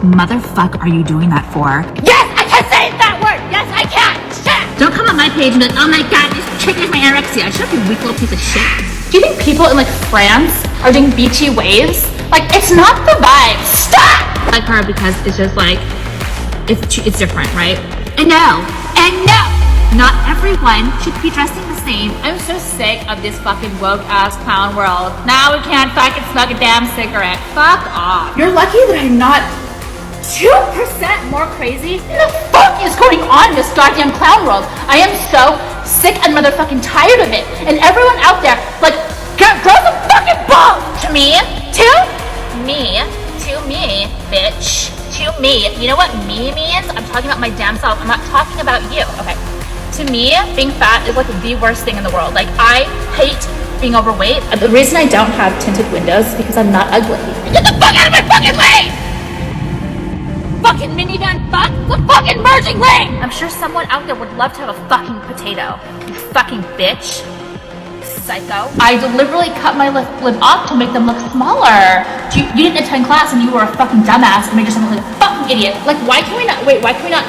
motherfuck are you doing that for? Yes, I can say that word! Yes, I can! Shit! Don't come on my page and be like, oh my god, this triggers my anorexia. Shut up, you weak little piece of shit. Do you think people in like France are doing beachy waves? Like, it's not the vibe. Stop! I like her because it's just like, it's different, right? And no, not everyone should be dressing the same. I'm so sick of this fucking woke ass clown world. Now we can't fucking smoke a damn cigarette. Fuck off. You're lucky that I'm not 2% more crazy. What the fuck is going on in this goddamn clown world? I am so sick and motherfucking tired of it. And everyone out there, like, grow some fucking balls! To me, bitch. To me. You know what me means? I'm talking about my damn self. I'm not talking about you. Okay. To me, being fat is like the worst thing in the world. Like, I hate being overweight. The reason I don't have tinted windows is because I'm not ugly. Get the fuck out of my fucking lane! Fucking minivan fuck the fucking merging lane! I'm sure someone out there would love to have a fucking potato. You fucking bitch. Psycho. I deliberately cut my lip off to make them look smaller. You didn't attend class and you were a fucking dumbass and made yourself look like a fucking idiot. Like, why can we not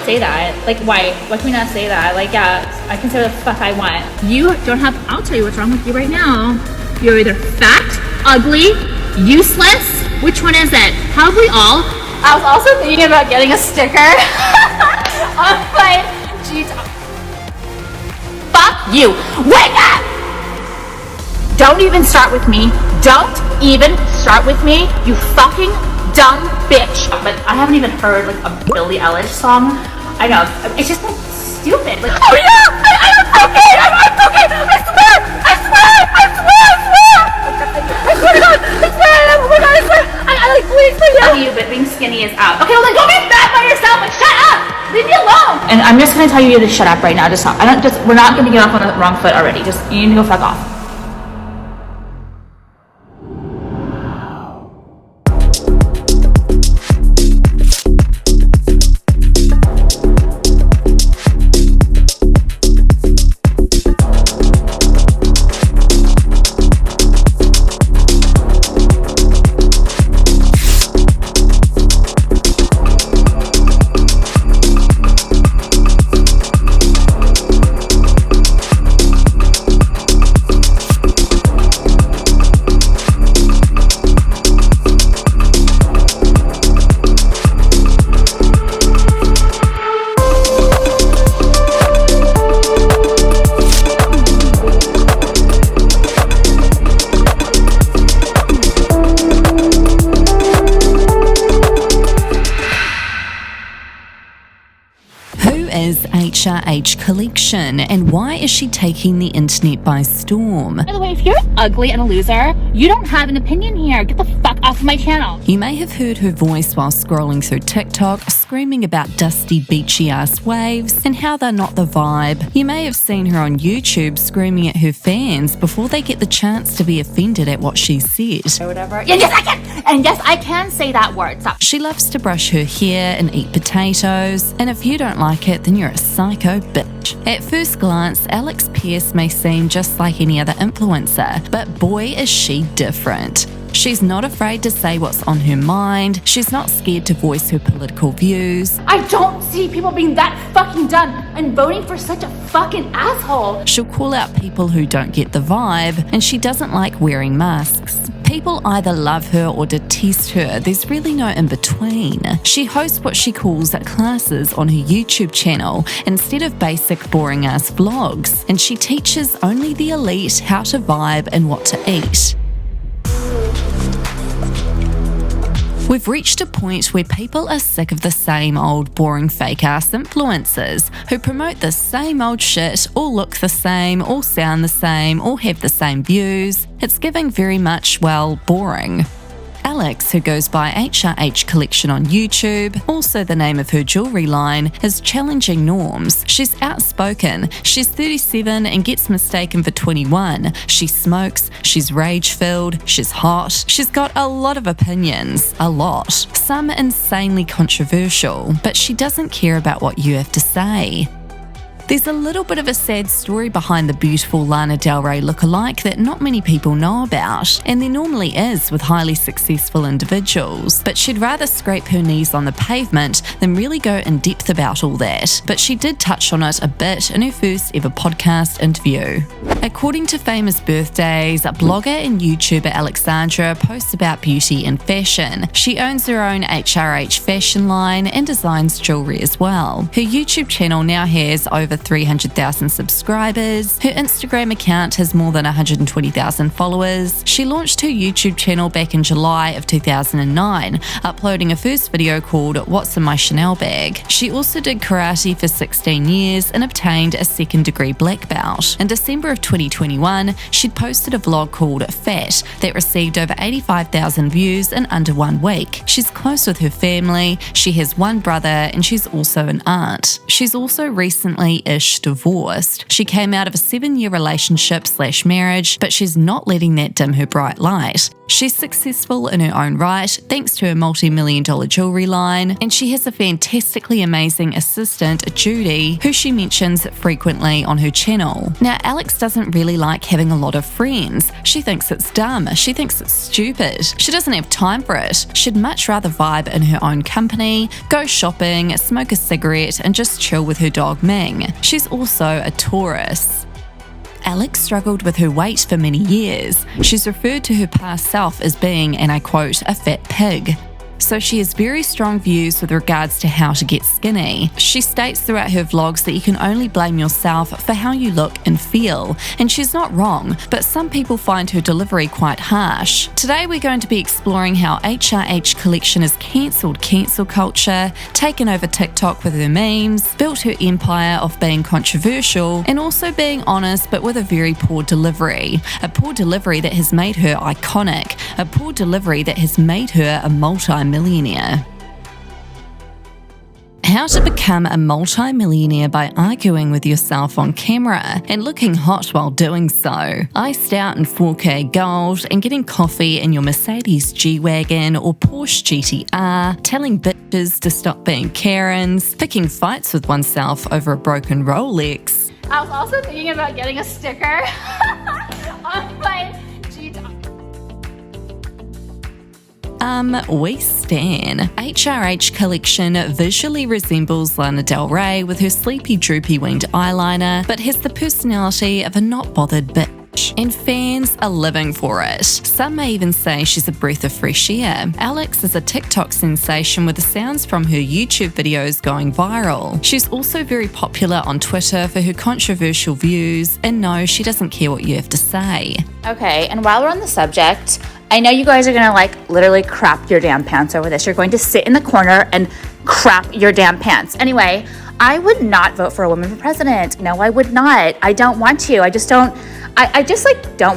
say that? Like, why can we not say that? Like, yeah, I can say what the fuck I want. You don't have, I'll tell you what's wrong with you right now. You're either fat, ugly, useless. Which one is it? Probably all. I was also thinking about getting a sticker on my jeans. Fuck you. Wake up! Don't even start with me. Don't even start with me, you fucking dumb bitch. But I haven't even heard like a Billie Eilish song. I know, it's just like stupid. Like, oh yeah, I'm okay, I'm okay. I swear to God, I swear. I like please. I love you, but being skinny is out. Okay, well then go be fat by yourself and shut up. Leave me alone. And I'm just gonna tell you to shut up right now. We're not gonna get off on the wrong foot already. Just, you need to go fuck off. is HRH Collection and why is she taking the internet by storm? By the way, if you're ugly and a loser, you don't have an opinion here. Get the fuck off my channel. You may have heard her voice while scrolling through TikTok, screaming about dusty, beachy-ass waves and how they're not the vibe. You may have seen her on YouTube screaming at her fans before they get the chance to be offended at what she said. Or whatever. And yes, I can! And yes, I can say that word. Stop. She loves to brush her hair and eat potatoes, and if you don't like it, then you're a psycho bitch. At first glance, Alex Pierce may seem just like any other influencer, but boy is she different. She's not afraid to say what's on her mind. She's not scared to voice her political views. I don't see people being that fucking dumb and voting for such a fucking asshole. She'll call out people who don't get the vibe, and she doesn't like wearing masks. People either love her or detest her. There's really no in between. She hosts what she calls classes on her YouTube channel instead of basic boring ass vlogs, and she teaches only the elite how to vibe and what to eat. We've reached a point where people are sick of the same old boring fake-ass influencers who promote the same old shit, all look the same, all sound the same, all have the same views. It's giving very much, well, boring. Alex, who goes by HRH Collection on YouTube, also the name of her jewellery line, is challenging norms. She's outspoken, she's 37 and gets mistaken for 21. She smokes, she's rage-filled, she's hot, she's got a lot of opinions. A lot. Some insanely controversial, but she doesn't care about what you have to say. There's a little bit of a sad story behind the beautiful Lana Del Rey lookalike that not many people know about, and there normally is with highly successful individuals, but she'd rather scrape her knees on the pavement than really go in depth about all that. But she did touch on it a bit in her first ever podcast interview. According to Famous Birthdays, blogger and YouTuber Alexandra posts about beauty and fashion. She owns her own HRH fashion line and designs jewelry as well. Her YouTube channel now has over 300,000 subscribers. Her Instagram account has more than 120,000 followers. She launched her YouTube channel back in July of 2009, uploading a first video called What's in My Chanel Bag. She also did karate for 16 years and obtained a second-degree black belt. In December of 2021, she'd posted a vlog called Fat that received over 85,000 views in under 1 week. She's close with her family, she has one brother, and she's also an aunt. She's also recently-ish divorced. She came out of a 7-year relationship/marriage, but she's not letting that dim her bright light. She's successful in her own right thanks to her multi-million-dollar jewelry line, and she has a fantastically amazing assistant, Judy, who she mentions frequently on her channel. Now, Alex doesn't really like having a lot of friends. She thinks it's dumb. She thinks it's stupid. She doesn't have time for it. She'd much rather vibe in her own company, go shopping, smoke a cigarette, and just chill with her dog Ming. She's also a Taurus. Alex struggled with her weight for many years. She's referred to her past self as being, and I quote, a fat pig. So she has very strong views with regards to how to get skinny. She states throughout her vlogs that you can only blame yourself for how you look and feel, and she's not wrong, but some people find her delivery quite harsh. Today we're going to be exploring how HRH Collection has cancelled cancel culture, taken over TikTok with her memes, built her empire of being controversial, and also being honest but with a very poor delivery. A poor delivery that has made her iconic, a poor delivery that has made her a multi-millionaire. How to become a multi-millionaire by arguing with yourself on camera and looking hot while doing so. Iced out in 4K gold and getting coffee in your Mercedes G-Wagon or Porsche GTR, telling bitches to stop being Karens, picking fights with oneself over a broken Rolex. I was also thinking about getting a sticker on my GTR. We stan. HRH Collection visually resembles Lana Del Rey with her sleepy droopy winged eyeliner, but has the personality of a not bothered bitch. And fans are living for it. Some may even say she's a breath of fresh air. Alex is a TikTok sensation with the sounds from her YouTube videos going viral. She's also very popular on Twitter for her controversial views, and no, she doesn't care what you have to say. Okay, and while we're on the subject, I know you guys are gonna literally crap your damn pants over this. You're going to sit in the corner and crap your damn pants. Anyway, I would not vote for a woman for president. No, I would not. I don't want to. I just don't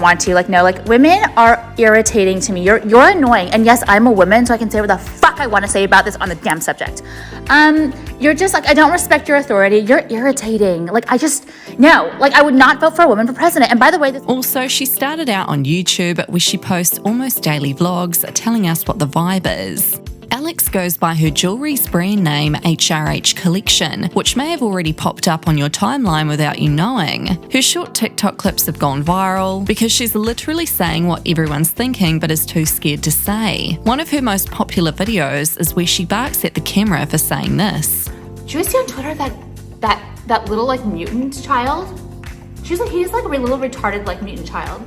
want to. Women are irritating to me. You're annoying. And yes, I'm a woman, so I can say what the fuck I want to say about this on the damn subject. You're just I don't respect your authority. You're irritating. I would not vote for a woman for president. And by the way, Also, she started out on YouTube where she posts almost daily vlogs telling us what the vibe is. Alex goes by her jewelry's brand name HRH Collection, which may have already popped up on your timeline without you knowing. Her short TikTok clips have gone viral because she's literally saying what everyone's thinking but is too scared to say. One of her most popular videos is where she barks at the camera for saying this. did you see on Twitter that little mutant child? She's he's a little retarded mutant child.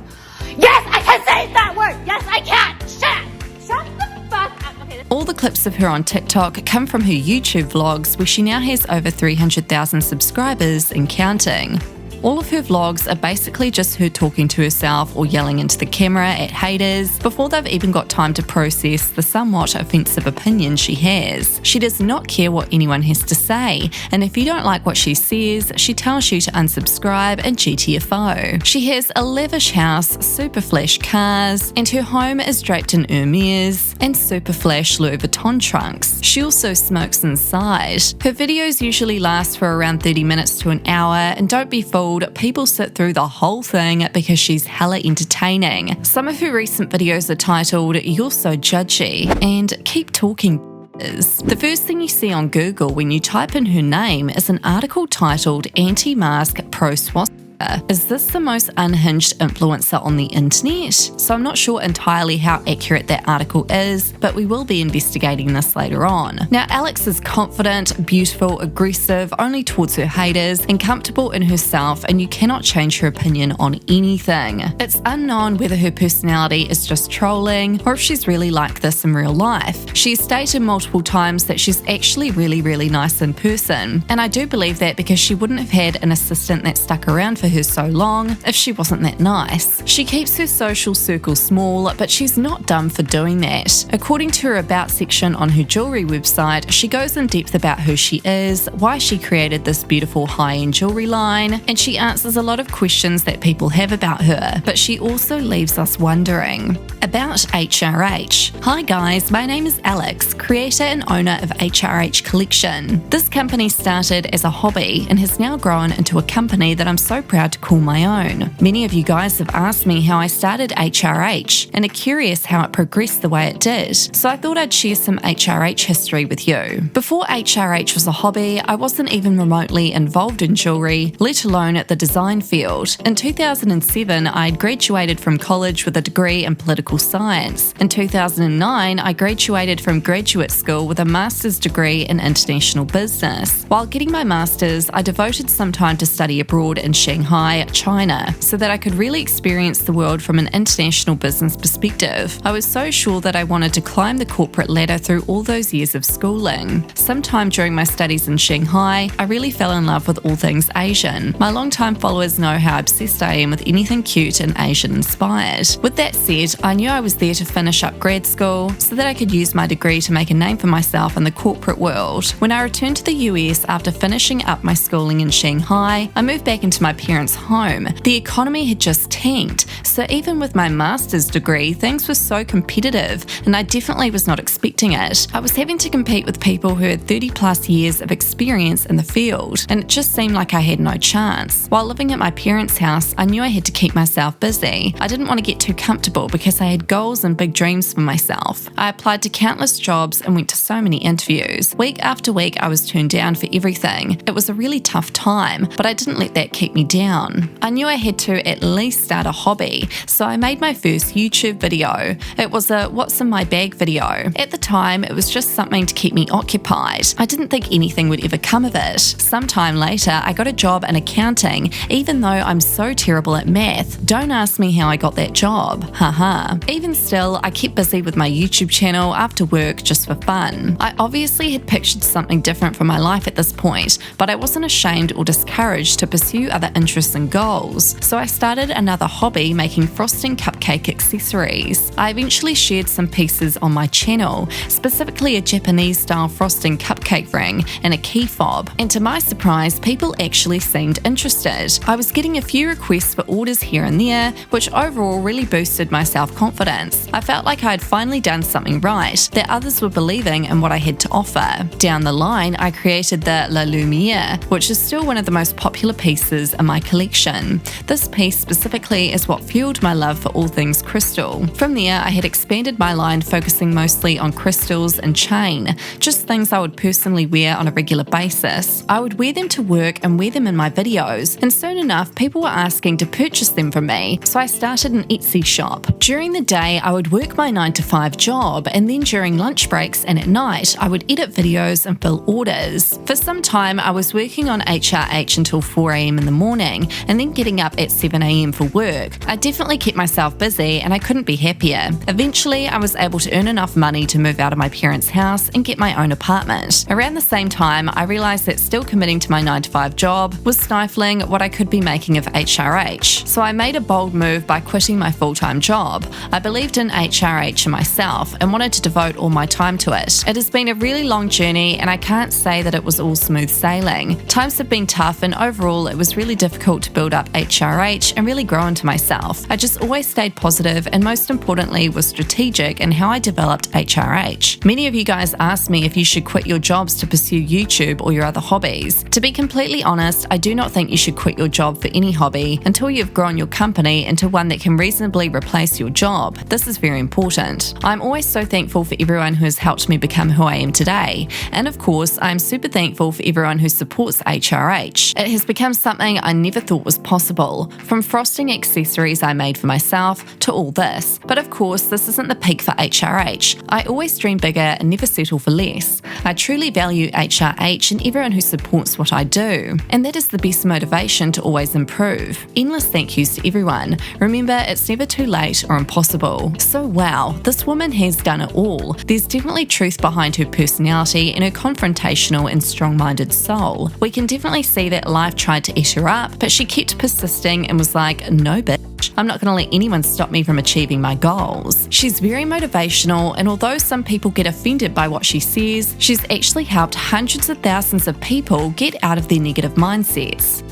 Yes, I can say that word. Yes, I can. Shut the fuck up. Okay. All the clips of her on TikTok come from her YouTube vlogs where she now has over 300,000 subscribers and counting. All of her vlogs are basically just her talking to herself or yelling into the camera at haters before they've even got time to process the somewhat offensive opinion she has. She does not care what anyone has to say, and if you don't like what she says, she tells you to unsubscribe and GTFO. She has a lavish house, super flash cars, and her home is draped in Hermes and super flash Louis Vuitton trunks. She also smokes inside. Her videos usually last for around 30 minutes to an hour, and don't be fooled, people sit through the whole thing because she's hella entertaining. Some of her recent videos are titled "You're So Judgy" and "Keep Talking." is. The first thing you see on Google when you type in her name is an article titled Anti-Mask Pro-Swastika. Is this the most unhinged influencer on the internet? So I'm not sure entirely how accurate that article is, but we will be investigating this later on. Now, Alex is confident, beautiful, aggressive, only towards her haters, and comfortable in herself, and you cannot change her opinion on anything. It's unknown whether her personality is just trolling or if she's really like this in real life. She's stated multiple times that she's actually really nice in person, and I do believe that because she wouldn't have had an assistant that stuck around for her so long if she wasn't that nice. She keeps her social circle small, but she's not dumb for doing that. According to her About section on her jewellery website, she goes in depth about who she is, why she created this beautiful high-end jewellery line, and she answers a lot of questions that people have about her, but she also leaves us wondering. About HRH. Hi guys, my name is Alex, creator and owner of HRH Collection. This company started as a hobby and has now grown into a company that I'm so proud to call my own. Many of you guys have asked me how I started HRH and are curious how it progressed the way it did, so I thought I'd share some HRH history with you. Before HRH was a hobby, I wasn't even remotely involved in jewellery, let alone at the design field. In 2007, I had graduated from college with a degree in political science. In 2009, I graduated from graduate school with a master's degree in international business. While getting my master's, I devoted some time to study abroad in Shanghai, China, so that I could really experience the world from an international business perspective. I was so sure that I wanted to climb the corporate ladder through all those years of schooling. Sometime during my studies in Shanghai, I really fell in love with all things Asian. My longtime followers know how obsessed I am with anything cute and Asian inspired. With that said, I knew I was there to finish up grad school so that I could use my degree to make a name for myself in the corporate world. When I returned to the US after finishing up my schooling in Shanghai, I moved back into my parents' home. The economy had just tanked, so even with my master's degree, things were so competitive, and I definitely was not expecting it. I was having to compete with people who had 30 plus years of experience in the field, and it just seemed like I had no chance. While living at my parents' house, I knew I had to keep myself busy. I didn't want to get too comfortable because I had goals and big dreams for myself. I applied to countless jobs and went to so many interviews. Week after week, I was turned down for everything. It was a really tough time, but I didn't let that keep me down. I knew I had to at least start a hobby, so I made my first YouTube video. It was a what's in my bag video. At the time, it was just something to keep me occupied. I didn't think anything would ever come of it. Sometime later, I got a job in accounting, even though I'm so terrible at math. Don't ask me how I got that job. Haha. Even still, I kept busy with my YouTube channel after work just for fun. I obviously had pictured something different for my life at this point, but I wasn't ashamed or discouraged to pursue other interests and goals. So I started another hobby, making frosting cupcake accessories. I eventually shared some pieces on my channel, specifically a Japanese-style frosting cupcake ring and a key fob, and to my surprise, people actually seemed interested. I was getting a few requests for orders here and there, which overall really boosted my self-confidence. I felt like I had finally done something right, that others were believing in what I had to offer. Down the line, I created the La Lumiere, which is still one of the most popular pieces in my collection. This piece specifically is what fueled my love for all things crystal. From there, I had expanded my line, focusing mostly on crystals and chain, just things I would personally wear on a regular basis. I would wear them to work and wear them in my videos, and soon enough, people were asking to purchase them from me, so I started an Etsy shop. During the day, I would work my 9-to-5 job, and then during lunch breaks and at night, I would edit videos and fill orders. For some time, I was working on HRH until 4 a.m. in the morning, and then getting up at 7 a.m. for work. I definitely kept myself busy, and I couldn't be happier. Eventually, I was able to earn enough money to move out of my parents' house and get my own apartment. Around the same time, I realised that still committing to my 9-to-5 job was stifling what I could be making of HRH. So I made a bold move by quitting my full-time job. I believed in HRH and myself and wanted to devote all my time to it. It has been a really long journey, and I can't say that it was all smooth sailing. Times have been tough, and overall it was really difficult difficult to build up HRH and really grow into myself. I just always stayed positive and most importantly was strategic in how I developed HRH. Many of you guys asked me if you should quit your jobs to pursue YouTube or your other hobbies. To be completely honest, I do not think you should quit your job for any hobby until you've grown your company into one that can reasonably replace your job. This is very important. I'm always so thankful for everyone who has helped me become who I am today. And of course, I'm super thankful for everyone who supports HRH. It has become something I never thought was possible, from frosting accessories I made for myself to all this. But of course, this isn't the peak for HRH. I always dream bigger and never settle for less. I truly value HRH and everyone who supports what I do. And that is the best motivation to always improve. Endless thank yous to everyone. Remember, it's never too late or impossible. So wow, this woman has done it all. There's definitely truth behind her personality and her confrontational and strong-minded soul. We can definitely see that life tried to eat her up, but she kept persisting and was like, no bitch, I'm not going to let anyone stop me from achieving my goals. She's very motivational, and although some people get offended by what she says, she's actually helped hundreds of thousands of people get out of their negative mindsets.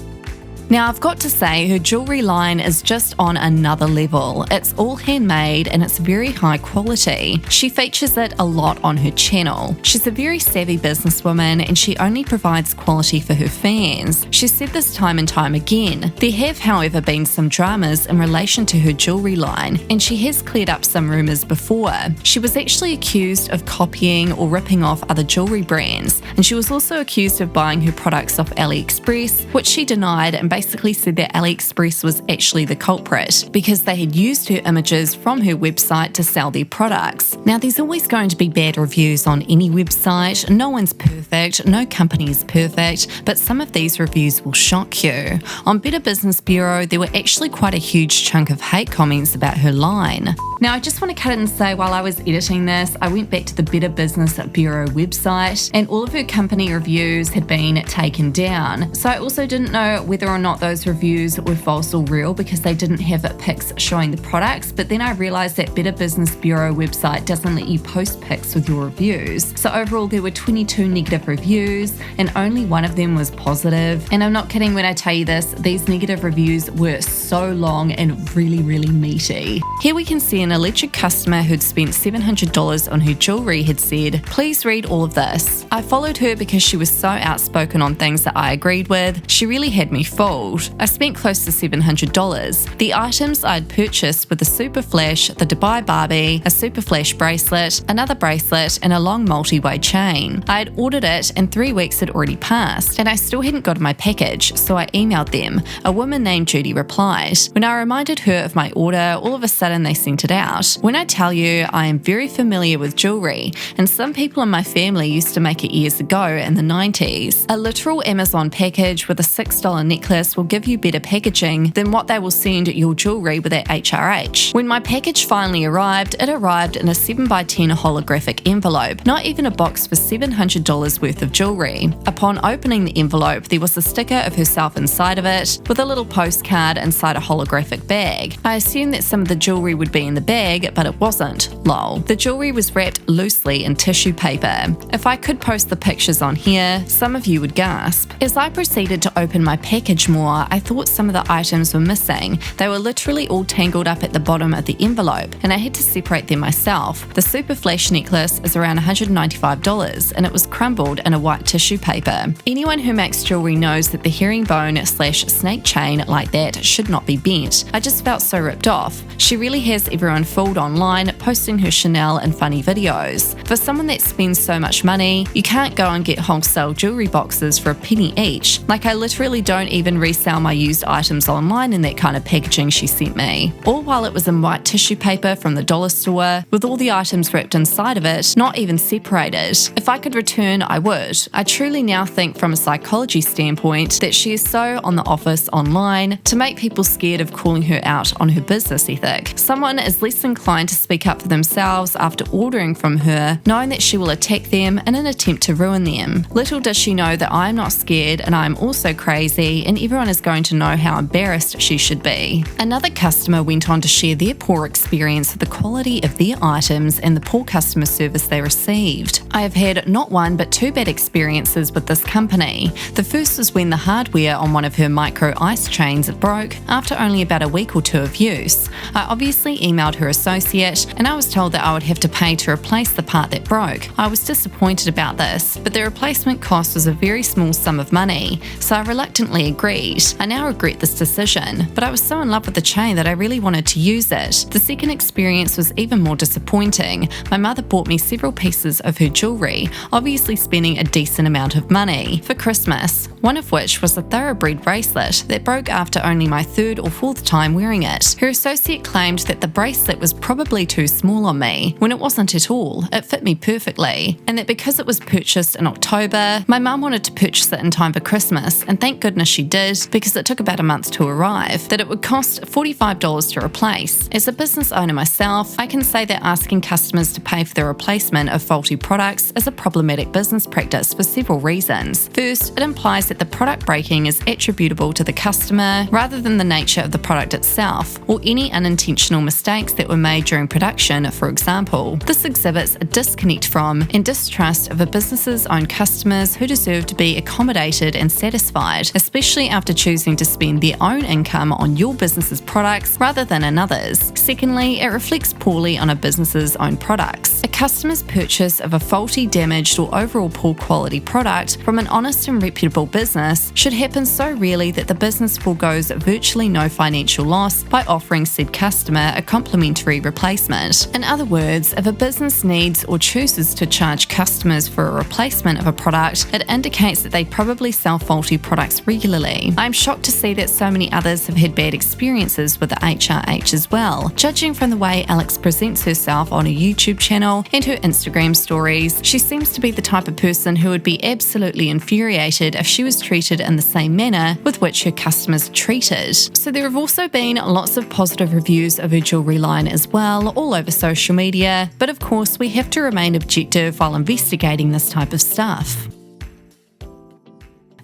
Now, I've got to say, her jewellery line is just on another level. It's all handmade and it's very high quality. She features it a lot on her channel. She's a very savvy businesswoman and she only provides quality for her fans. She's said this time and time again. There have, however, been some dramas in relation to her jewellery line, and she has cleared up some rumours before. She was actually accused of copying or ripping off other jewellery brands, and she was also accused of buying her products off AliExpress, which she denied and basically said that AliExpress was actually the culprit because they had used her images from her website to sell their products. Now, there's always going to be bad reviews on any website. No one's perfect, no company is perfect, but some of these reviews will shock you. On Better Business Bureau, there were actually quite a huge chunk of hate comments about her line. Now, I just want to cut it and say, while I was editing this, I went back to the Better Business Bureau website and all of her company reviews had been taken down. So I also didn't know whether or not those reviews were false or real because they didn't have pics showing the products. But then I realized that Better Business Bureau website doesn't let you post pics with your reviews. So overall, there were 22 negative reviews and only one of them was positive. And I'm not kidding when I tell you this, these negative reviews were so long and really, really meaty. Here we can see an alleged customer who'd spent $700 on her jewellery had said, "Please read all of this. I followed her because she was so outspoken on things that I agreed with. She really had me fooled. I spent close to $700. The items I'd purchased were the Super Flash, the Dubai Barbie, a Super Flash bracelet, another bracelet, and a long multi-way chain. I had ordered it and 3 weeks had already passed, and I still hadn't got my package, so I emailed them. A woman named Judy replied. When I reminded her of my order, all of a sudden they sent it out. When I tell you, I am very familiar with jewellery, and some people in my family used to make it years ago in the 90s. A literal Amazon package with a $6 necklace will give you better packaging than what they will send your jewellery with at HRH. When my package finally arrived, it arrived in a 7x10 holographic envelope, not even a box for $700 worth of jewellery. Upon opening the envelope, there was a sticker of herself inside of it, with a little postcard inside a holographic bag. I assumed that some of the jewellery would be in the bag, but it wasn't. Lol. The jewellery was wrapped loosely in tissue paper. If I could post the pictures on here, some of you would gasp. As I proceeded to open my package more, I thought some of the items were missing. They were literally all tangled up at the bottom of the envelope, and I had to separate them myself. The Super Flash necklace is around $195, and it was crumbled in a white tissue paper. Anyone who makes jewellery knows that the herringbone/snake chain like that should not be bent. I just felt so ripped off. She really has everyone fooled online, posting her Chanel and funny videos. For someone that spends so much money, you can't go and get wholesale jewellery boxes for a penny each. Like, I literally don't even resell my used items online in that kind of packaging she sent me. All while it was in white tissue paper from the dollar store, with all the items wrapped inside of it, not even separated. If I could return, I would. I truly now think from a psychology standpoint that she is so on the office online to make people scared of calling her out on her business ethic. Someone is less inclined to speak up for themselves after ordering from her, knowing that she will attack them in an attempt to ruin them. Little does she know that I am not scared and I am also crazy, and everyone everyone is going to know how embarrassed she should be. Another customer went on to share their poor experience with the quality of their items and the poor customer service they received. I have had not one but two bad experiences with this company. The first was when the hardware on one of her micro ice chains broke after only about a week or two of use. I obviously emailed her associate and I was told that I would have to pay to replace the part that broke. I was disappointed about this, but the replacement cost was a very small sum of money, so I reluctantly agreed. I now regret this decision, but I was so in love with the chain that I really wanted to use it. The second experience was even more disappointing. My mother bought me several pieces of her jewellery, obviously spending a decent amount of money, for Christmas, one of which was a thoroughbred bracelet that broke after only my third or fourth time wearing it. Her associate claimed that the bracelet was probably too small on me, when it wasn't at all. It fit me perfectly, and that because it was purchased in October, my mum wanted to purchase it in time for Christmas, and thank goodness she did, because it took about a month to arrive, that it would cost $45 to replace. As a business owner myself, I can say that asking customers to pay for the replacement of faulty products is a problematic business practice for several reasons. First, it implies that the product breaking is attributable to the customer rather than the nature of the product itself, or any unintentional mistakes that were made during production, for example. This exhibits a disconnect from and distrust of a business's own customers who deserve to be accommodated and satisfied, especially after choosing to spend their own income on your business's products rather than another's. Secondly, it reflects poorly on a business's own products. A customer's purchase of a faulty, damaged, or overall poor quality product from an honest and reputable business should happen so rarely that the business forgoes virtually no financial loss by offering said customer a complimentary replacement. In other words, if a business needs or chooses to charge customers for a replacement of a product, it indicates that they probably sell faulty products regularly. I'm shocked to see that so many others have had bad experiences with the HRH as well. Judging from the way Alex presents herself on her YouTube channel and her Instagram stories, she seems to be the type of person who would be absolutely infuriated if she was treated in the same manner with which her customers are treated. So there have also been lots of positive reviews of her jewellery line as well, all over social media, but of course we have to remain objective while investigating this type of stuff.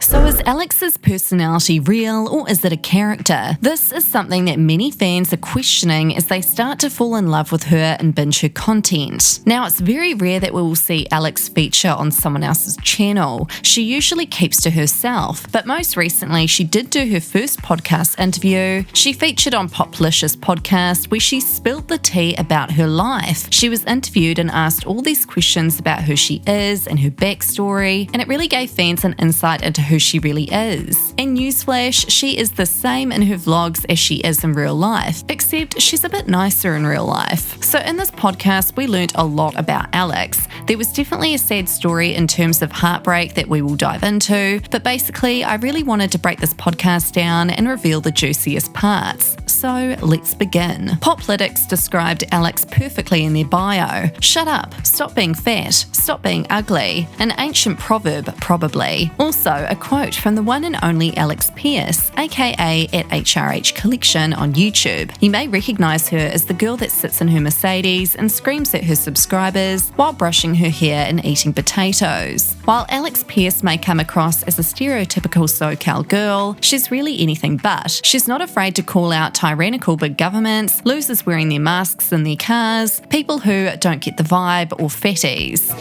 So is Alex's personality real or is it a character? This is something that many fans are questioning as they start to fall in love with her and binge her content. Now, it's very rare that we will see Alex feature on someone else's channel. She usually keeps to herself, but most recently she did do her first podcast interview. She featured on Poplicious podcast where she spilled the tea about her life. She was interviewed and asked all these questions about who she is and her backstory, and it really gave fans an insight into who she really is. And newsflash, she is the same in her vlogs as she is in real life, except she's a bit nicer in real life. So in this podcast, we learned a lot about Alex. There was definitely a sad story in terms of heartbreak that we will dive into, but basically, I really wanted to break this podcast down and reveal the juiciest parts. So let's begin. Poplytics described Alex perfectly in their bio. Shut up, stop being fat, stop being ugly. An ancient proverb, probably. Also, a quote from the one and only Alex Pierce, aka at HRH Collection on YouTube. You may recognise her as the girl that sits in her Mercedes and screams at her subscribers while brushing her hair and eating potatoes. While Alex Pierce may come across as a stereotypical SoCal girl, she's really anything but. She's not afraid to call out tyrannical big governments, losers wearing their masks in their cars, people who don't get the vibe, or fatties.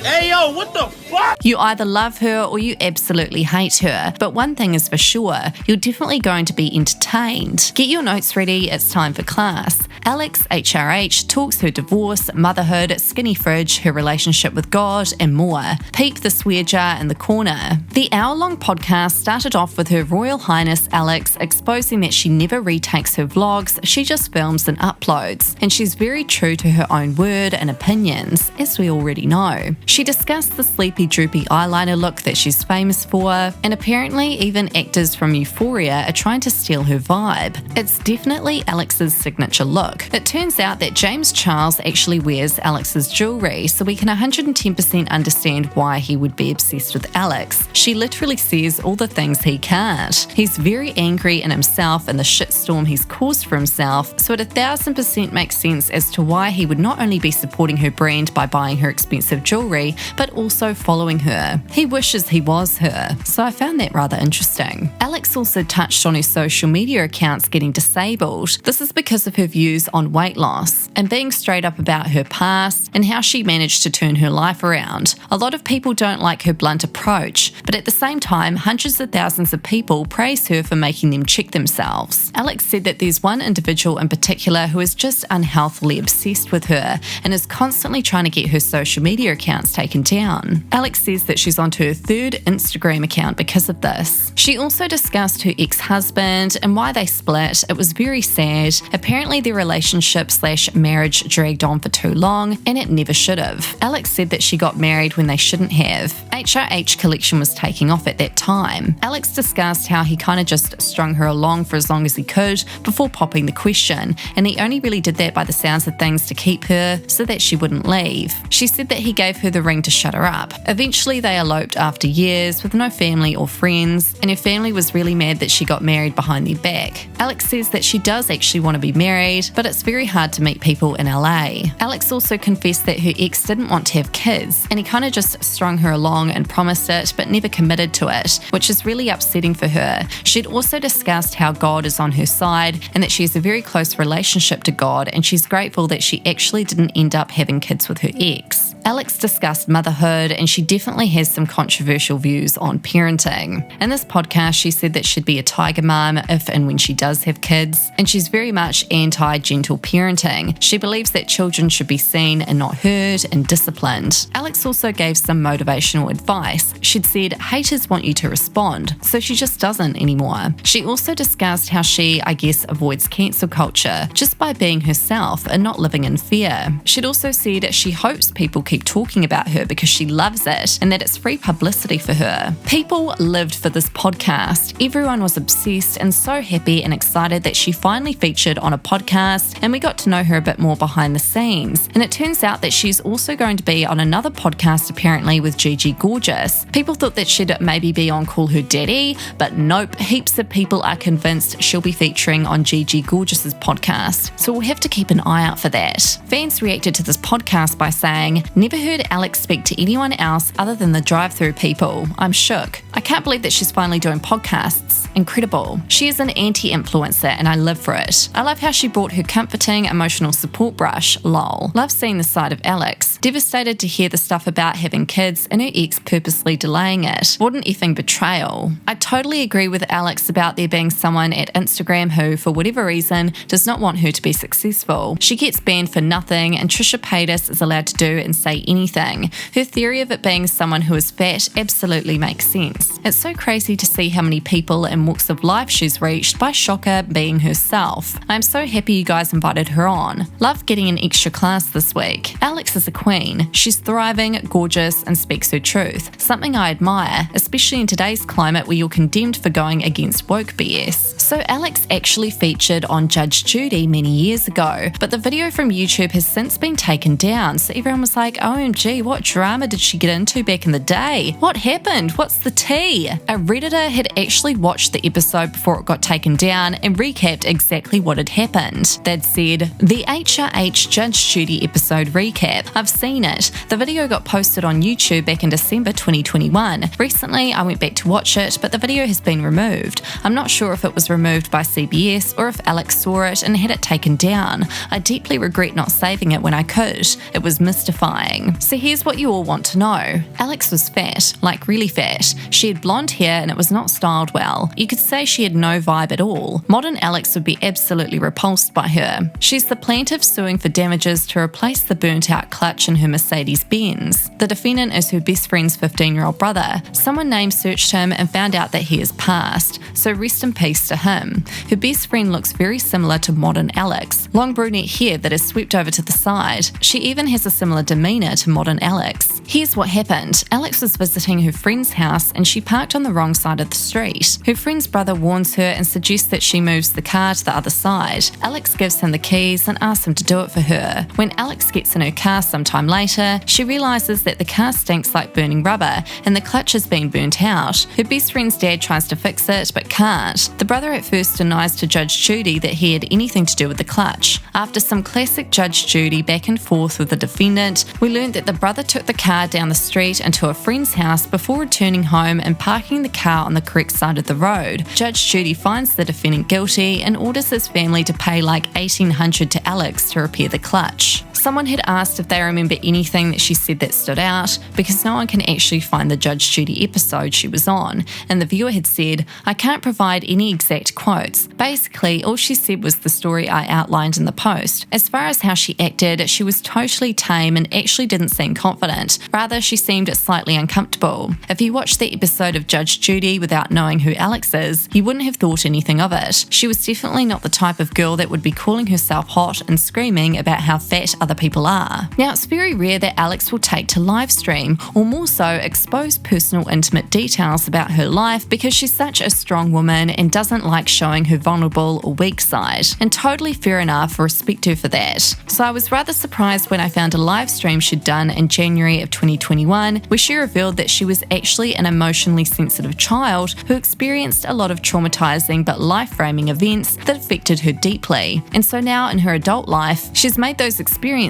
Hey yo, what the fuck? You either love her or you absolutely hate her, but one thing is for sure, you're definitely going to be entertained. Get your notes ready, it's time for class. Alex HRH talks her divorce, motherhood, skinny fridge, her relationship with God, and more. Peep the swear jar in the corner. The hour-long podcast started off with Her Royal Highness Alex exposing that she never retakes her vlogs, she just films and uploads, and she's very true to her own word and opinions, as we already know. She discussed the sleepy droopy eyeliner look that she's famous for, and apparently even actors from Euphoria are trying to steal her vibe. It's definitely Alex's signature look. look. It turns out that James Charles actually wears Alex's jewelry, so we can 110% understand why he would be obsessed with Alex. She literally says all the things he can't. He's very angry in himself and the shitstorm he's caused for himself, so it 1000% makes sense as to why he would not only be supporting her brand by buying her expensive jewelry, but also following her. He wishes he was her, so I found that rather interesting. Alex also touched on her social media accounts getting disabled. This is because of her views on weight loss and being straight up about her past and how she managed to turn her life around. A lot of people don't like her blunt approach, but at the same time, hundreds of thousands of people praise her for making them check themselves. Alex said that there's one individual in particular who is just unhealthily obsessed with her and is constantly trying to get her social media accounts taken down. Alex says that she's onto her third Instagram account because of this. She also discussed her ex-husband and why they split. It was very sad. Apparently their relationship/marriage dragged on for too long and it never should have. Alex said that she got married when they shouldn't have. HRH Collection was taking off at that time. Alex discussed how he kind of just strung her along for as long as he could before popping the question, and he only really did that by the sounds of things to keep her so that she wouldn't leave. She said that he gave her the ring to shut her up. Eventually they eloped after years with no family or friends, and her family was really mad that she got married behind their back. Alex says that she does actually want to be married, but it's very hard to meet people in LA. Alex also confessed that her ex didn't want to have kids, and he kind of just strung her along and promised it, but never committed to it, which is really upsetting for her. She'd also discussed how God is on her side and that she has a very close relationship to God, and she's grateful that she actually didn't end up having kids with her ex. Alex discussed motherhood, and she definitely has some controversial views on parenting. In this podcast, she said that she'd be a tiger mom if and when she does have kids, and she's very much anti-gentle parenting. She believes that children should be seen and not heard and disciplined. Alex also gave some motivational advice. She'd said haters want you to respond, so she just doesn't anymore. She also discussed how she, I guess, avoids cancel culture just by being herself and not living in fear. She'd also said she hopes people keep talking about her because she loves it and that it's free publicity for her. People lived for this podcast. Everyone was obsessed and so happy and excited that she finally featured on a podcast, and we got to know her a bit more behind the scenes. And it turns out that she's also going to be on another podcast apparently with Gigi Gorgeous. People thought that she'd maybe be on Call Her Daddy, but nope, heaps of people are convinced she'll be featuring on Gigi Gorgeous's podcast. So we'll have to keep an eye out for that. Fans reacted to this podcast by saying, "Never heard Alex speak to anyone else other than the drive-through people. I'm shook. I can't believe that she's finally doing podcasts. Incredible. She is an anti-influencer and I live for it. I love how she brought her comforting emotional support brush, lol. Love seeing the side of Alex. Devastated to hear the stuff about having kids and her ex purposely delaying it. What an effing betrayal. I totally agree with Alex about there being someone at Instagram who, for whatever reason, does not want her to be successful. She gets banned for nothing and Trisha Paytas is allowed to do and say anything. Her theory of it being someone who is fat absolutely makes sense. It's so crazy to see how many people and walks of life she's reached by Shocker being herself. I'm so happy you guys invited her on. Love getting an extra class this week. Alex is a queen. She's thriving, gorgeous, and speaks her truth. Something I admire, especially in today's climate where you're condemned for going against woke BS. So Alex actually featured on Judge Judy many years ago, but the video from YouTube has since been taken down, so everyone was like, OMG, what drama did she get into back in the day? What happened? What's the tea? A Redditor had actually watched the episode before it got taken down and recapped exactly what had happened. They'd said, the HRH Judge Judy episode recap. I've seen it. The video got posted on YouTube back in December 2021. Recently, I went back to watch it, but the video has been removed. I'm not sure if it was removed by CBS or if Alex saw it and had it taken down. I deeply regret not saving it when I could. It was mystifying. So here's what you all want to know. Alex was fat, like really fat. She had blonde hair and it was not styled well. You could say she had no vibe at all. Modern Alex would be absolutely repulsed by her. She's the plaintiff suing for damages to replace the burnt-out clutch in her Mercedes-Benz. The defendant is her best friend's 15-year-old brother. Someone name searched him and found out that he has passed, so rest in peace to him. him. Her best friend looks very similar to modern Alex, long brunette hair that is swept over to the side. She even has a similar demeanour to modern Alex. Here's what happened. Alex was visiting her friend's house and she parked on the wrong side of the street. Her friend's brother warns her and suggests that she moves the car to the other side. Alex gives him the keys and asks him to do it for her. When Alex gets in her car sometime later, she realises that the car stinks like burning rubber and the clutch has been burnt out. Her best friend's dad tries to fix it but can't. The brother at first denies to Judge Judy that he had anything to do with the clutch. After some classic Judge Judy back and forth with the defendant, we learned that the brother took the car down the street into a friend's house before returning home and parking the car on the correct side of the road. Judge Judy finds the defendant guilty and orders his family to pay like $1,800 to Alex to repair the clutch. Someone had asked if they remember anything that she said that stood out, because no one can actually find the Judge Judy episode she was on, and the viewer had said, "I can't provide any exact quotes. Basically, all she said was the story I outlined in the post. As far as how she acted, she was totally tame and actually didn't seem confident. Rather, she seemed slightly uncomfortable. If you watched the episode of Judge Judy without knowing who Alex is, you wouldn't have thought anything of it. She was definitely not the type of girl that would be calling herself hot and screaming about how fat other people are." Now, it's very rare that Alex will take to live stream, or more so expose personal intimate details about her life, because she's such a strong woman and doesn't like showing her vulnerable or weak side. And totally fair enough, respect her for that. So I was rather surprised when I found a live stream she'd done in January of 2021 where she revealed that she was actually an emotionally sensitive child who experienced a lot of traumatizing but life-framing events that affected her deeply. And so now in her adult life, she's made those experiences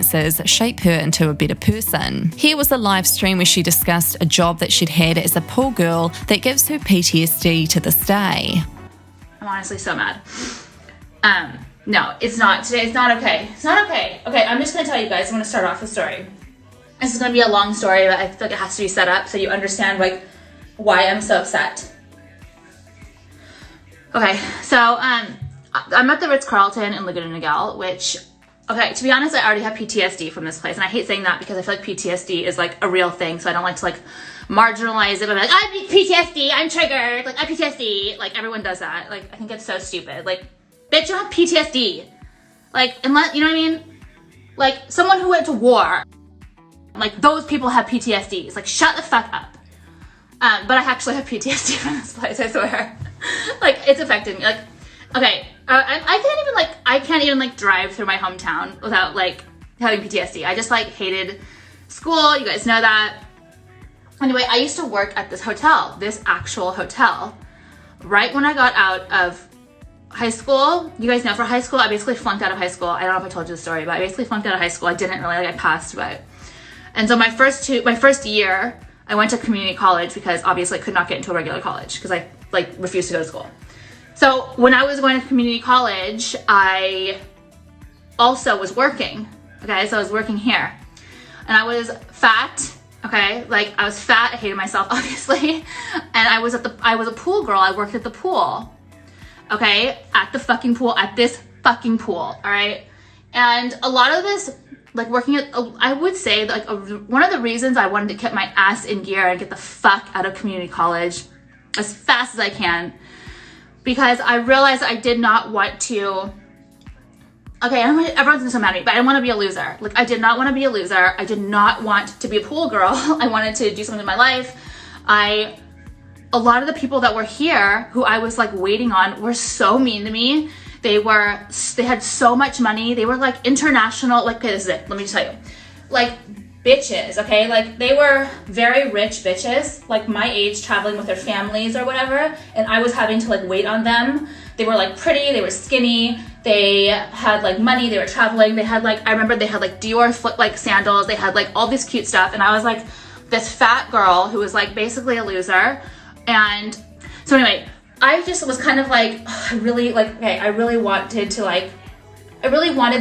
shape her into a better person. Here was a live stream where she discussed a job that she'd had as a pool girl that gives her PTSD to this day. I'm honestly so mad. No, it's not. Today it's not okay. It's not okay. Okay, I'm just gonna tell you guys, I'm gonna start off the story. This is gonna be a long story, but I feel like it has to be set up so you understand like why I'm so upset. Okay, so I'm at the Ritz-Carlton in Laguna Niguel, which, okay, to be honest, I already have PTSD from this place, and I hate saying that because I feel like PTSD is like a real thing, so I don't like to like marginalize it, but I'm like, I have PTSD, I'm triggered, like I have PTSD, like everyone does that. Like, I think it's so stupid. Like, bitch, you don't have PTSD. Like, unless, you know what I mean? Like, someone who went to war, like those people have PTSD. It's like, shut the fuck up. But I actually have PTSD from this place, I swear. Like, it's affected me. Like, okay, I can't even like drive through my hometown without like having PTSD. I just like hated school, you guys know that. Anyway, I used to work at this hotel, this actual hotel. Right when I got out of high school, you guys know for high school, I basically flunked out of high school. I don't know if I told you the story, but I basically flunked out of high school. I didn't really, like I passed, but. And so my first year, I went to community college because obviously I could not get into a regular college because I like refused to go to school. So when I was going to community college, I also was working, okay? So I was working here and I was fat, okay? Like I was fat, I hated myself, obviously. And I was a pool girl. I worked at the pool, okay? At the fucking pool, at this fucking pool, all right? And a lot of this, like working at, I would say like one of the reasons I wanted to get my ass in gear and get the fuck out of community college as fast as I can, because I realized I did not want to, okay, everyone's so mad at me, but I didn't want to be a loser. Like I did not want to be a loser. I did not want to be a pool girl. I wanted to do something in my life. A lot of the people that were here who I was like waiting on were so mean to me. They had so much money. They were like international, like, okay, this is it. Let me tell you. Like bitches, okay? Like they were very rich bitches, like my age, traveling with their families or whatever. And I was having to like wait on them. They were like pretty, they were skinny. They had like money, they were traveling. They had like, I remember they had like Dior flip like sandals. They had like all this cute stuff. And I was like this fat girl who was like basically a loser. And so anyway, I just was kind of like, I really wanted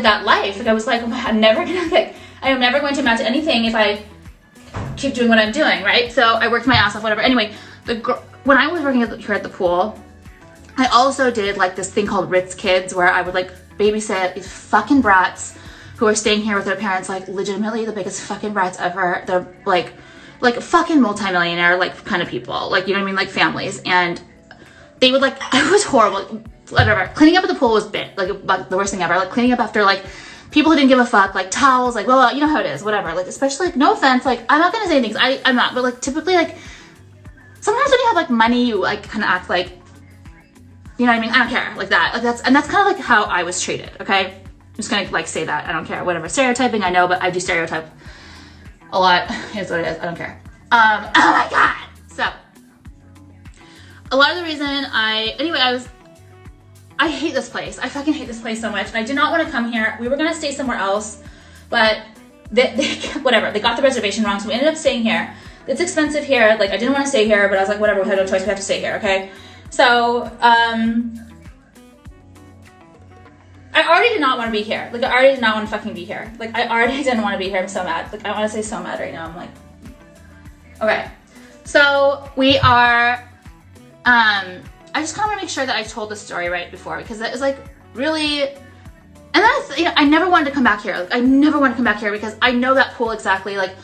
that life. Like I was like, I'm never going to amount to anything if I keep doing what I'm doing, right? So I worked my ass off, whatever. Anyway, when I was working here at the pool, I also did like this thing called Ritz Kids, where I would like babysit these fucking brats who are staying here with their parents, like legitimately the biggest fucking brats ever. They're like fucking multimillionaire, like kind of people, like, you know what I mean? Like families. And they would like, it was horrible. whatever. Cleaning up at the pool was like the worst thing ever. Like cleaning up after like people who didn't give a fuck, like towels, like blah, blah, you know how it is, whatever. Like especially like no offense, like I'm not gonna say things. I'm not, but like typically like sometimes when you have like money, you like kind of act like, you know what I mean? I don't care, like that. Like that's kind of like how I was treated. Okay, I'm just gonna like say that. I don't care. Whatever, stereotyping, I know, but I do stereotype a lot. Here's what it is. I don't care. Oh my god. So a lot of the reason I hate this place. I fucking hate this place so much. And I did not want to come here. We were gonna stay somewhere else, but whatever. They got the reservation wrong, so we ended up staying here. It's expensive here. Like I didn't want to stay here, but I was like, whatever. We had no choice. We have to stay here. Okay. So I already did not want to be here. Like I already did not want to fucking be here. Like I already didn't want to be here. I'm so mad. Like I want to say so mad right now. I'm like, okay. So we are. I just kind of want to make sure that I told the story right before, because that is like really, and that's, you know, I never wanted to come back here. Like I never wanted to come back here because I know that pool exactly. Like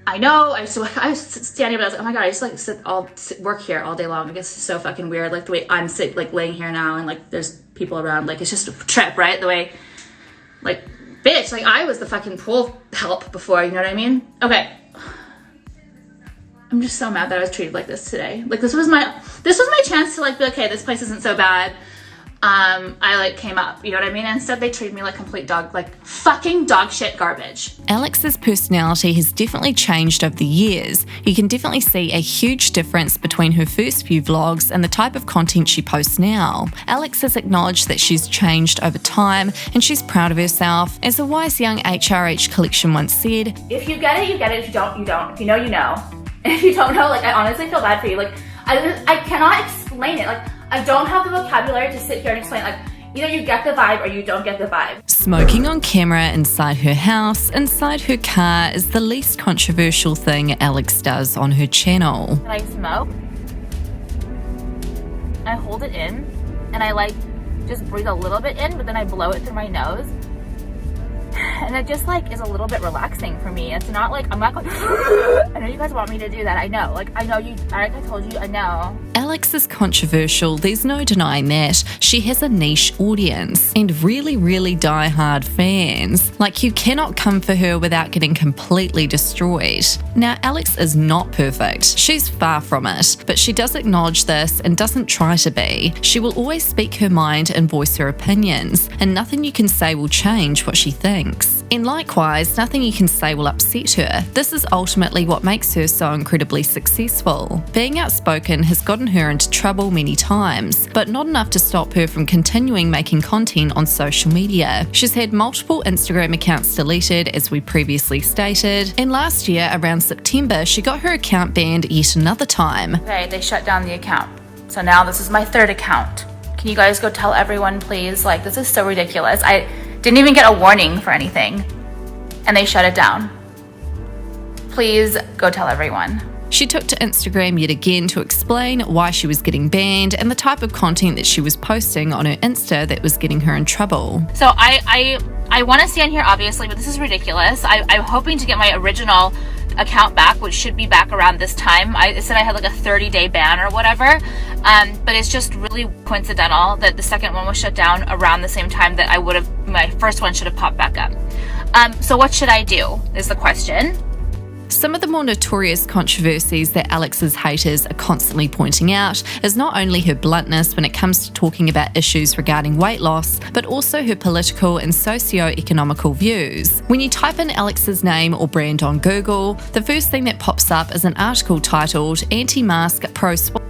I know, I was standing up and I was like, oh my god, I just like work here all day long. I guess it's so fucking weird, like the way I'm like laying here now and like there's people around, like it's just a trip, right? The way, like, bitch, like I was the fucking pool help before, you know what I mean? Okay. I'm just so mad that I was treated like this today. Like this was my chance to like be like, okay, this place isn't so bad. I like came up, you know what I mean? Instead they treated me like complete dog, like fucking dog shit garbage. Alex's personality has definitely changed over the years. You can definitely see a huge difference between her first few vlogs and the type of content she posts now. Alex has acknowledged that she's changed over time and she's proud of herself. As a wise young HRH Collection once said, if you get it, you get it. If you don't, you don't. If you know, you know. And if you don't know, like I honestly feel bad for you. Like I cannot explain it. Like I don't have the vocabulary to sit here and explain. Like either you get the vibe or you don't get the vibe. Smoking on camera inside her house, inside her car is the least controversial thing Alex does on her channel. When I smoke, I hold it in and I like just breathe a little bit in, but then I blow it through my nose. And it just like is a little bit relaxing for me. It's not like, I'm not going, I know you guys want me to do that. I know, like I know you, I told you, I know. Alex is controversial, there's no denying that. She has a niche audience and really, really die-hard fans. Like you cannot come for her without getting completely destroyed. Now, Alex is not perfect. She's far from it, but she does acknowledge this and doesn't try to be. She will always speak her mind and voice her opinions, and nothing you can say will change what she thinks. And likewise, nothing you can say will upset her. This is ultimately what makes her so incredibly successful. Being outspoken has gotten her into trouble many times, but not enough to stop her from continuing making content on social media. She's had multiple Instagram accounts deleted, as we previously stated, and last year, around September, she got her account banned yet another time. Okay, they shut down the account. So now this is my third account. Can you guys go tell everyone, please? Like, this is so ridiculous. I didn't even get a warning for anything, and they shut it down. Please go tell everyone. She took to Instagram yet again to explain why she was getting banned and the type of content that she was posting on her Insta that was getting her in trouble. So I want to stand here, obviously, but this is ridiculous. I'm hoping to get my original account back, which should be back around this time. I said I had like a 30-day ban or whatever, but it's just really coincidental that the second one was shut down around the same time that my first one should have popped back up. So what should I do is the question. Some of the more notorious controversies that Alex's haters are constantly pointing out is not only her bluntness when it comes to talking about issues regarding weight loss, but also her political and socio-economical views. When you type in Alex's name or brand on Google, the first thing that pops up is an article titled "Anti-Mask Pro-Sport."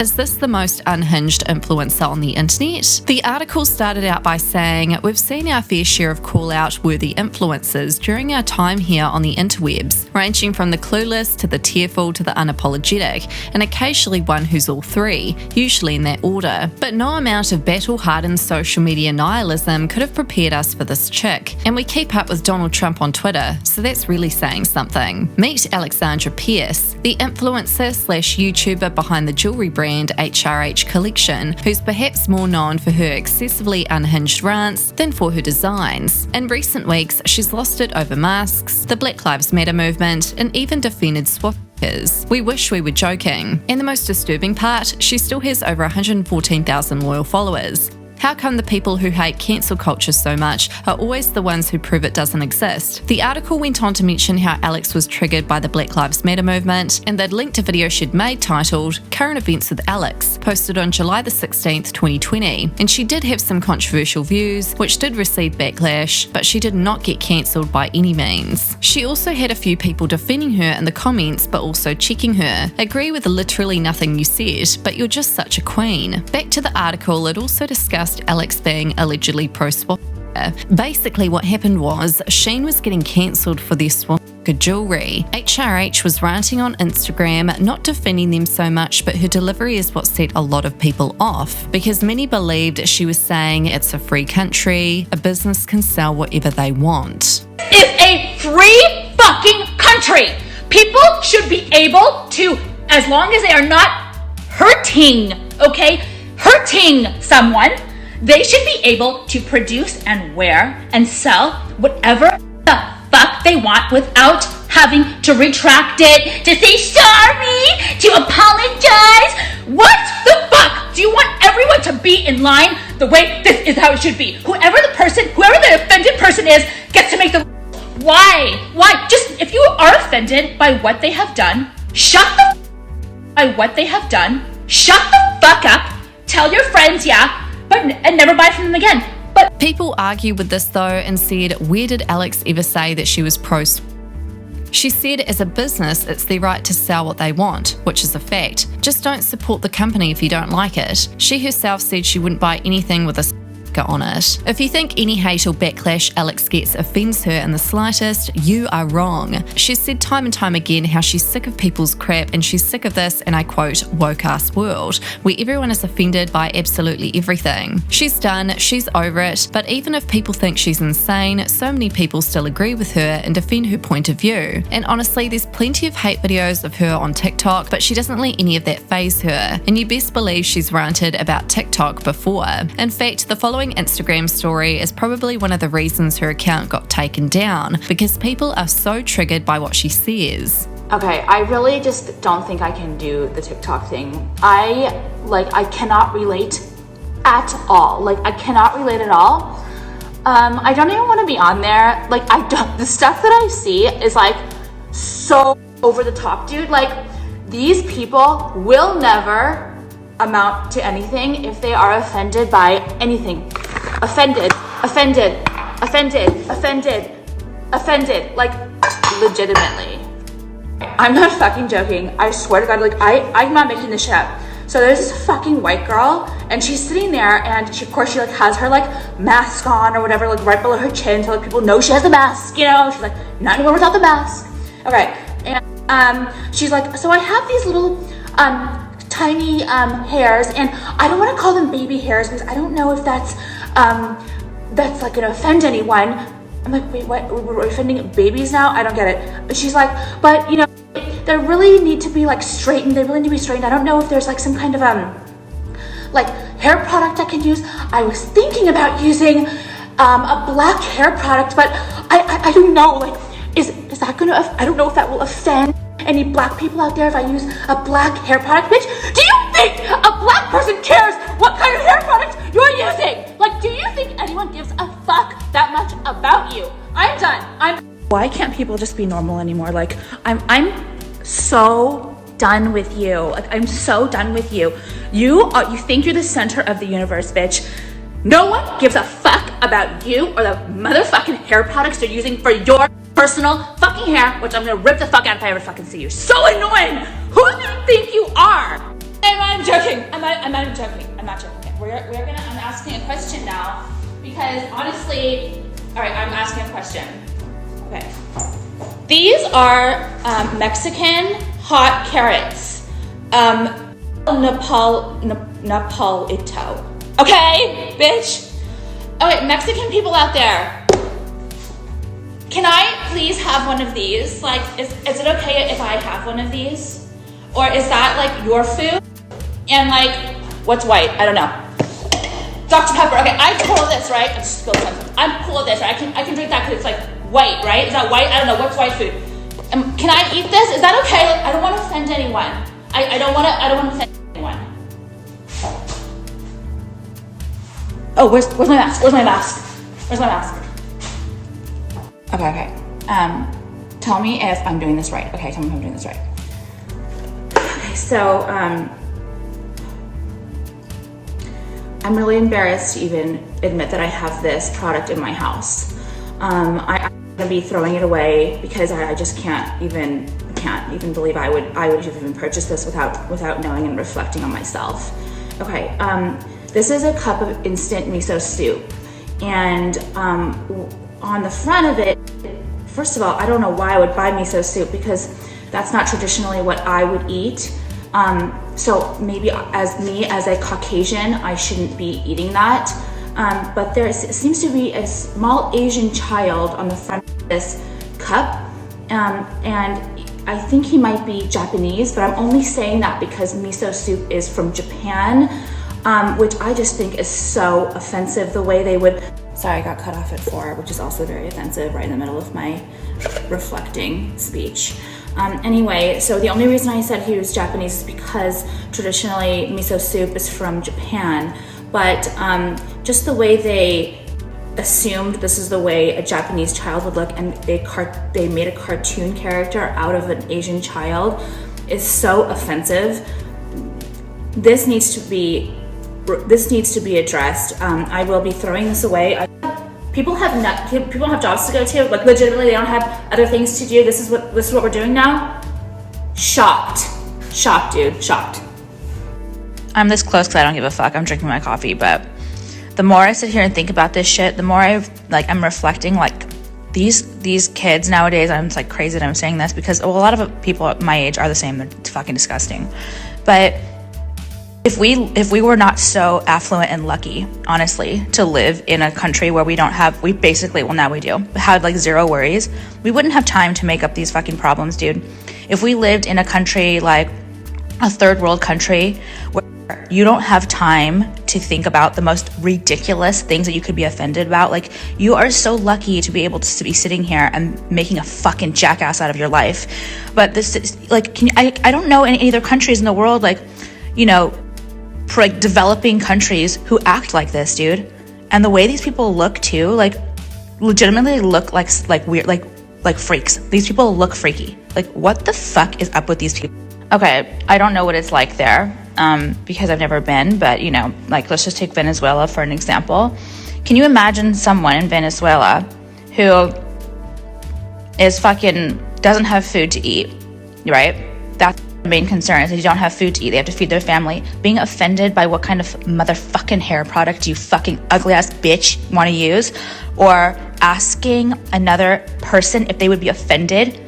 Is this the most unhinged influencer on the internet? The article started out by saying, "We've seen our fair share of call-out worthy influencers during our time here on the interwebs, ranging from the clueless to the tearful to the unapologetic, and occasionally one who's all three, usually in that order. But no amount of battle-hardened social media nihilism could have prepared us for this chick. And we keep up with Donald Trump on Twitter, so that's really saying something." Meet Alexandra Pierce, the influencer/YouTuber behind the jewellery brand HRH Collection, who's perhaps more known for her excessively unhinged rants than for her designs. In recent weeks, she's lost it over masks, the Black Lives Matter movement, and even defended swastikas. We wish we were joking. And the most disturbing part, she still has over 114,000 loyal followers. How come the people who hate cancel culture so much are always the ones who prove it doesn't exist? The article went on to mention how Alex was triggered by the Black Lives Matter movement, and they'd linked a video she'd made titled Current Events with Alex, posted on July the 16th, 2020. And she did have some controversial views, which did receive backlash, but she did not get cancelled by any means. She also had a few people defending her in the comments, but also checking her. Agree with literally nothing you said, but you're just such a queen. Back to the article, it also discussed Alex being allegedly pro-swastika. Basically what happened was Shein was getting cancelled for their swastika jewellery. HRH was ranting on Instagram, not defending them so much, but her delivery is what set a lot of people off, because many believed she was saying it's a free country, a business can sell whatever they want. It's a free fucking country. People should be able to, as long as they are not hurting, okay? Hurting someone, they should be able to produce and wear and sell whatever the fuck they want without having to retract it, to say sorry, to apologize. What the fuck? Do you want everyone to be in line the way this is how it should be? Whoever the offended person is, gets to make the... Why? Just, if you are offended by what they have done, shut the fuck up, tell your friends, and never buy from them again. But people argue with this though and said, where did Alex ever say that she was pro? She said as a business it's their right to sell what they want, which is a fact. Just don't support the company if you don't like it. She herself said she wouldn't buy anything with a on it. If you think any hate or backlash Alex gets offends her in the slightest, you are wrong. She's said time and time again how she's sick of people's crap, and she's sick of this, and I quote, woke-ass world, where everyone is offended by absolutely everything. She's done, she's over it, but even if people think she's insane, so many people still agree with her and defend her point of view. And honestly, there's plenty of hate videos of her on TikTok, but she doesn't let any of that faze her, and you best believe she's ranted about TikTok before. In fact, the following Instagram story is probably one of the reasons her account got taken down, because people are so triggered by what she says. Okay, I really just don't think I can do the TikTok thing. I cannot relate at all. I cannot relate at all. I don't even want to be on there. The stuff that I see is so over the top, dude. These people will never amount to anything if they are offended by anything. Offended, legitimately. I'm not fucking joking. I swear to God, I'm not making this shit up. So there's this fucking white girl, and she's sitting there, and she, of course, she has her mask on or whatever, right below her chin, so people know she has the mask, She's not anywhere without the mask. Okay, and she's so I have these little tiny hairs, and I don't want to call them baby hairs because I don't know if that's gonna offend anyone. I'm wait, what? We're offending babies now? I don't get it. But she's but they really need to be straightened. They really need to be straightened. I don't know if there's some kind of hair product I can use. I was thinking about using a black hair product, but I don't know. Is that gonna? I don't know if that will offend any black people out there if I use a black hair product. Bitch, do you think a black person cares what kind of hair product you're using? Do you think anyone gives a fuck that much about you? I'm done. Why can't people just be normal anymore? I'm so done with you. I'm so done with you. You think you're the center of the universe, bitch. No one gives a fuck about you or the motherfucking hair products you're using for your personal fucking hair, which I'm gonna rip the fuck out if I ever fucking see you. So annoying! Who do you think you are? And I'm joking. I'm not even joking. I'm not joking. I'm asking a question now, because honestly, all right, I'm asking a question. Okay. These are Mexican hot carrots. Napolito. Okay, bitch? Okay, Mexican people out there, can I please have one of these? Is it okay if I have one of these? Or is that your food? And like, what's white? I don't know. Dr. Pepper. Okay, I'm cool with this, right? I'm cool with this, right? I can drink that because it's like white, right? Is that white? I don't know. What's white food? Can I eat this? Is that okay? Like, I don't want to offend anyone. I don't want to offend anyone. Oh, where's my mask? Where's my mask? Where's my mask? Okay. Tell me if I'm doing this right. Okay, tell me if I'm doing this right. Okay, so, I'm really embarrassed to even admit that I have this product in my house. I'm gonna be throwing it away because I just can't even believe I would have even purchased this without knowing and reflecting on myself. Okay, this is a cup of instant miso soup, and on the front of it, first of all, I don't know why I would buy miso soup because that's not traditionally what I would eat. So maybe as a Caucasian, I shouldn't be eating that. But there seems to be a small Asian child on the front of this cup. And I think he might be Japanese, but I'm only saying that because miso soup is from Japan, which I just think is so offensive the way they would. Sorry, I got cut off at 4, which is also very offensive right in the middle of my reflecting speech. Anyway, so the only reason I said he was Japanese is because traditionally miso soup is from Japan, but just the way they assumed this is the way a Japanese child would look, and they made a cartoon character out of an Asian child is so offensive. This needs to be addressed. I will be throwing this away. People have jobs to go to. Like legitimately, they don't have other things to do. This is what we're doing now. Shocked, dude, shocked. I'm this close because I don't give a fuck. I'm drinking my coffee, but the more I sit here and think about this shit, the more I'm reflecting. Like these kids nowadays, I'm like crazy that I'm saying this because a lot of people at my age are the same. They're fucking disgusting, but. If we were not so affluent and lucky, honestly, to live in a country where we basically, well now we do, had like zero worries, we wouldn't have time to make up these fucking problems, dude. If we lived in a country like a third world country where you don't have time to think about the most ridiculous things that you could be offended about, like you are so lucky to be able to be sitting here and making a fucking jackass out of your life. But this is like, I don't know any other countries in the world, like, you know, for like developing countries who act like this, dude. And the way these people look too, like legitimately look like weird, like freaks. These people look freaky. Like what the fuck is up with these people? Okay, I don't know what it's like there because I've never been, but you know, like let's just take Venezuela for an example. Can you imagine someone in Venezuela who is doesn't have food to eat, right? That's the main concern is that you don't have food to eat. They have to feed their family. Being offended by what kind of motherfucking hair product you fucking ugly ass bitch want to use, or asking another person if they would be offended,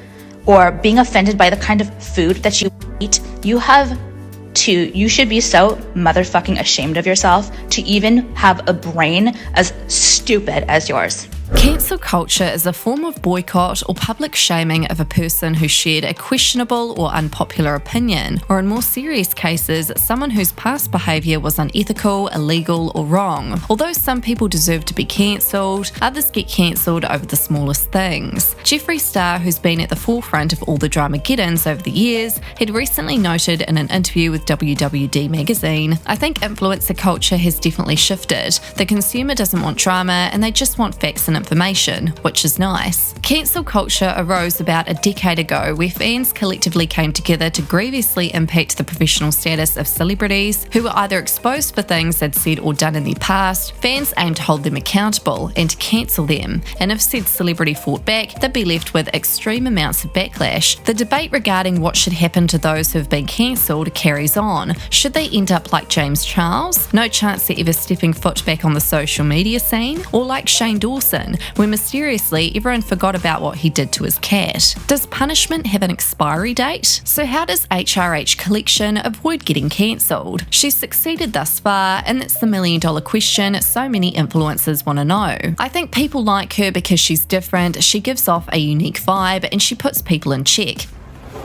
or being offended by the kind of food that you eat. You should be so motherfucking ashamed of yourself to even have a brain as stupid as yours. Cancel culture is a form of boycott or public shaming of a person who shared a questionable or unpopular opinion, or in more serious cases, someone whose past behaviour was unethical, illegal, or wrong. Although some people deserve to be cancelled, others get cancelled over the smallest things. Jeffree Star, who's been at the forefront of all the Dramageddons over the years, had recently noted in an interview with WWD magazine, "I think influencer culture has definitely shifted. The consumer doesn't want drama and they just want facts and information, which is nice." Cancel culture arose about a decade ago where fans collectively came together to grievously impact the professional status of celebrities who were either exposed for things they'd said or done in their past. Fans aimed to hold them accountable and to cancel them, and if said celebrity fought back, they'd be left with extreme amounts of backlash. The debate regarding what should happen to those who have been cancelled carries on. Should they end up like James Charles? No chance of ever stepping foot back on the social media scene? Or like Shane Dawson, where mysteriously everyone forgot about what he did to his cat? Does punishment have an expiry date? So how does HRH Collection avoid getting cancelled? She's succeeded thus far, and that's the million-dollar question so many influencers want to know. I think people like her because she's different, she gives off a unique vibe, and she puts people in check.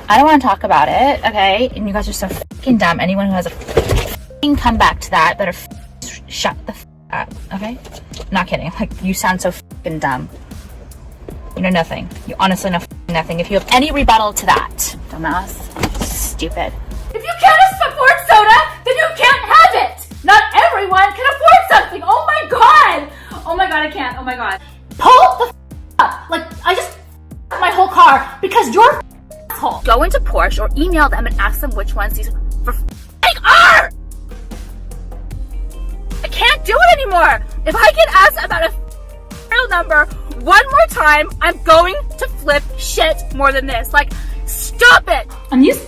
I don't want to talk about it, okay? And you guys are so fucking dumb. Anyone who has a come back to that, better shut the up, okay? Not kidding. Like, you sound so dumb. You know nothing. You honestly know nothing. If you have any rebuttal to that, dumbass, stupid. If you can't afford soda, then you can't have it. Not everyone can afford something. Oh my god. Oh my god, I can't. Oh my god. Pull the up. Like, I just my whole car because you're asshole. Go into Porsche or email them and ask them which ones these for are. I can't do it anymore. If I get asked about a real number one more time, I'm going to flip shit more than this. Like, stop it. And these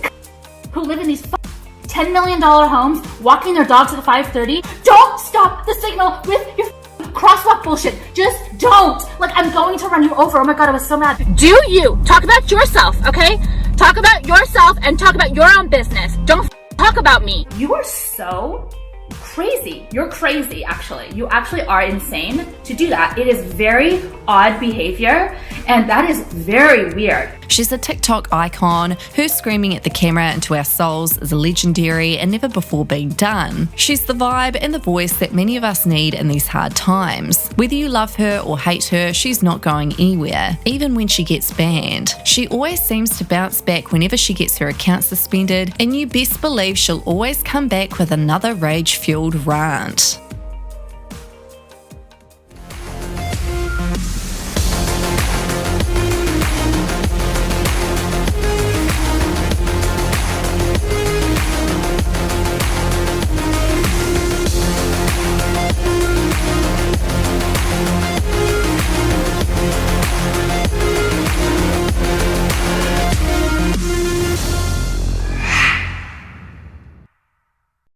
who live in these $10 million homes, walking their dogs at 5:30, don't stop the signal with your crosswalk bullshit. Just don't. Like, I'm going to run you over. Oh my god, I was so mad. Do you talk about yourself, okay? Talk about yourself and talk about your own business. Don't talk about me. You are so crazy. You're crazy, actually. You actually are insane to do that. It is very odd behavior, and that is very weird. She's a TikTok icon. Her screaming at the camera into our souls is legendary and never before been done. She's the vibe and the voice that many of us need in these hard times. Whether you love her or hate her, she's not going anywhere, even when she gets banned. She always seems to bounce back whenever she gets her account suspended, and you best believe she'll always come back with another rage-fueled rant.